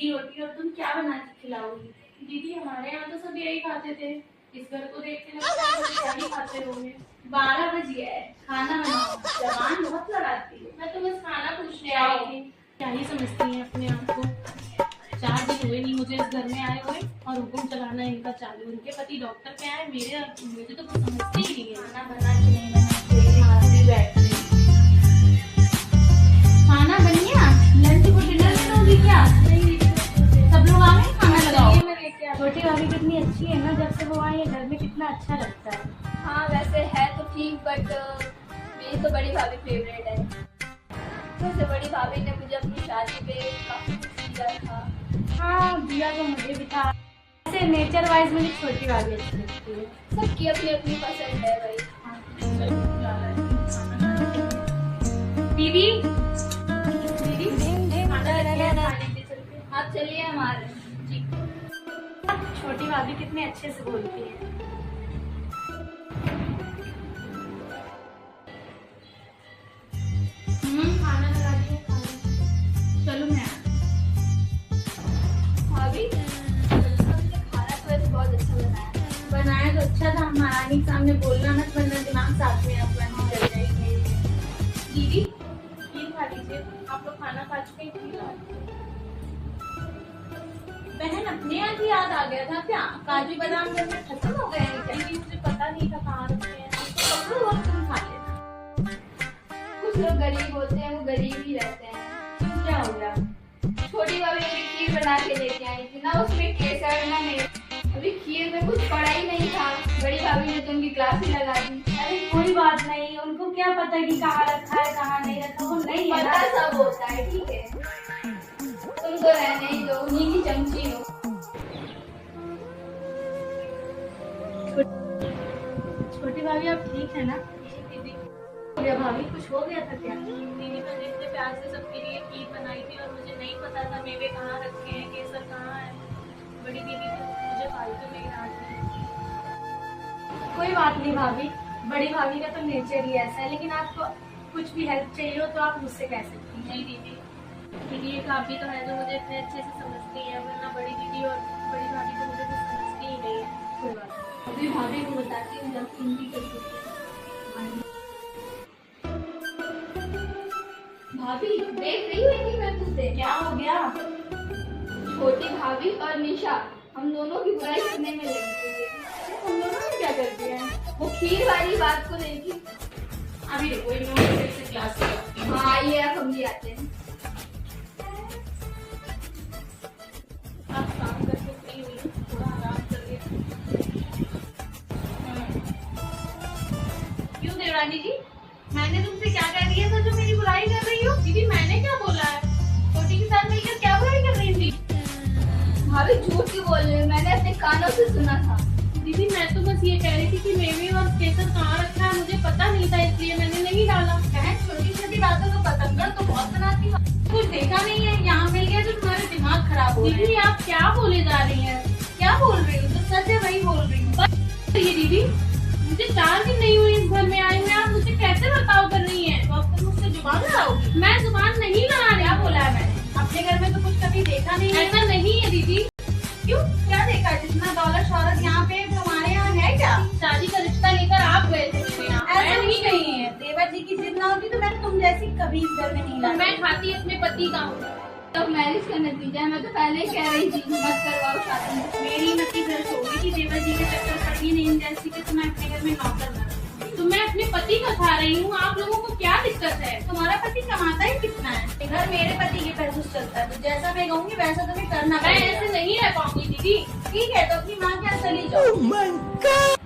नंगी रोटी और तुम क्या बना के खिलाओगी? दीदी हमारे यहाँ तो सब यही खाते थे, इस घर को देख के लगता है कि क्या ही खाते होंगे। 12 बज गया है, खाना बनाओ। जबान बहुत लड़ाती है। मैं तो बस खाना पूछने आई थी। क्या ही समझती हैं अपने आप को। 4 दिन हुए नहीं मुझे इस घर में आए हुए और हुक्म चलाना इनका चालू। उनके पति डॉक्टर क्या है, मुझे तो कुछ समझते ही नहीं है। खाना बना के नहीं बना के हाथ में बैठ रही। खाना बन गया? लंच को डिनर करोगी क्या? नहीं, सब लोग आ गए, खाना लगाओ। मैं लेके आ। छोटी भाभी कितनी अच्छी है ना, जब से वो आई है घर में कितना अच्छा लगता है। हाँ वैसे है तो ठीक, बट मेरी तो बड़ी भाभी फेवरेट है। वैसे बड़ी भाभी ने मुझे अपनी शादी पे काफी कुछ दिया था। हाँ दिया तो मुझे भी था। ऐसे नेचर वाइज मुझे छोटी भाभी अच्छी लगती है। सबकी अपनी अपनी पसंद है भाई। दीदी आप चलिए हमारे। जी। छोटी भाभी कितने अच्छे से बोलती है। खाना लगा दिया, चलो मैं भाभी मुझे खाना तो वैसे बहुत अच्छा बनाया। बनाया तो अच्छा था। महारानी के सामने बोलना मत, वरना दिमाग साथ में अपना चल जाएगी। दीदी खीर खा लीजिए, आप लोग खाना खा चुके हैं, खीर खा लीजिए। बहन अपने यहाँ की याद आ गया था क्या? काजू बादाम घर में खत्म हो गए हैं क्या? दीदी मुझे पता नहीं था कहाँ रखे हैं। पकड़ो और तुम खा लेना। कुछ लोग गरीब होते हैं, वो गरीब ही रहते हैं। क्या हो गया? छोटी भाभी अभी खीर बना के लेके आई थी ना, उसमें केसर ना मेरे। अभी खीर में कुछ पड़ा ही नहीं था, बड़ी भाभी ने तो उनकी क्लास ही लगा दी। अरे कोई बात नहीं, उनको क्या पता कि कहाँ रखा है कहाँ नहीं रखा, वो नहीं है ना। पता सब होता है, ठीक है। तुम तो रहने ही दो, उन्हीं की चमची हो। छोटी भाभी आप ठीक है ना? दीदी हो गया भाभी, कुछ हो गया था क्या? दीदी मैंने इतने प्यार से सबके लिए खीर बनाई थी और मुझे नहीं पता था मेवे कहाँ रखे हैं, केसर कहाँ है। बड़ी दीदी तो मुझे फालतू में ही डांट रही। कोई बात नहीं भाभी, बड़ी भाभी का तो नेचर ही ऐसा है। लेकिन आपको कुछ भी हेल्प चाहिए हो तो आप मुझसे कह सकती हैं। नहीं दीदी, दीदी एक आप भी तो है जो मुझे इतने अच्छे से समझती है, वरना बड़ी दीदी और बड़ी भाभी तो मुझे कुछ समझती ही नहीं है। कोई बात नहीं। अभी भाभी को बताती हूँ जब हिंदी करती है। भाभी देख रही हो कि मैं तुझसे क्या हो गया? छोटी भाभी और निशा हम दोनों की बुराई करने में लगी हुई है। हम दोनों ने क्या कर दिया है? वो खीर वाली बात को लेके। अभी रुको, इन लोगों को से क्लास लगाती हूँ। हाँ ये अब हम भी आते हैं। आप काम करके फ्री हुई हो, थोड़ा आराम करिए। क्यों देवरानी जी, मैंने तुमसे क्या कह दिया था जो मेरी बुराई कर रही हो? दीदी मैंने क्या बोला है? छोटी के साथ मिलकर क्या बुराई कर रही थी? भाभी झूठ क्यों बोल रही हो? मैंने अपने कानों से सुना था। दीदी मैं तो बस ये कह रही थी कि मेवे और केसर कहाँ रखा है, मुझे पता नहीं था इसलिए मैंने नहीं डाला। बहन छोटी छोटी बातों को पतंगर तो बहुत बनाती हो। कुछ देखा नहीं है, यहाँ मिल गया तो तुम्हारा दिमाग खराब हो रहा दीदी है। आप क्या बोले जा रही हैं? क्या बोल रही हो? जो सच है वही बोल रही हूँ। ये दीदी मुझे 4 दिन नहीं हुए इस घर में आए हुए, आप मुझे कैसे बर्ताव कर रही हैं? तो अब तुम मुझसे जुबान लड़ाओगी? मैं जुबान नहीं लड़ा रही। क्या बोला है मैंने? अपने घर में तो कुछ कभी देखा नहीं है। ऐसा नहीं है दीदी। क्यों? क्या देखा? जितना दौलत शौहरत यहाँ पे तुम्हारे यहाँ है क्या? शादी का रिश्ता लेकर आप गए थे मेरे यहाँ, ऐसा मैं नहीं नहीं नहीं है। देवर जी की जिद ना होती तो मैं तुम जैसी कभी इस घर में नहीं तो लाती। मैं खाती अपने पति का हूँ। तो मैरिज का नतीजा है, मैं तो पहले ही कह रही थी मत करवाओ शादी। मेरी मती घर हो गई थी देवर जी के चक्कर पड़ी नहीं जैसी कि तुम्हें अपने घर में नौकर ना रखूं। तो मैं अपने पति का खा रही हूँ, आप लोगों को क्या दिक्कत है? तुम्हारा पति कमाता ही कितना है? घर मेरे पति के पैसे से चलता है, तो जैसा मैं कहूँगी वैसा तुम्हें करना मैं पड़ेगा। ऐसे नहीं रह पाऊंगी दीदी। ठीक है तो अपनी माँ के यहाँ चली जाओ।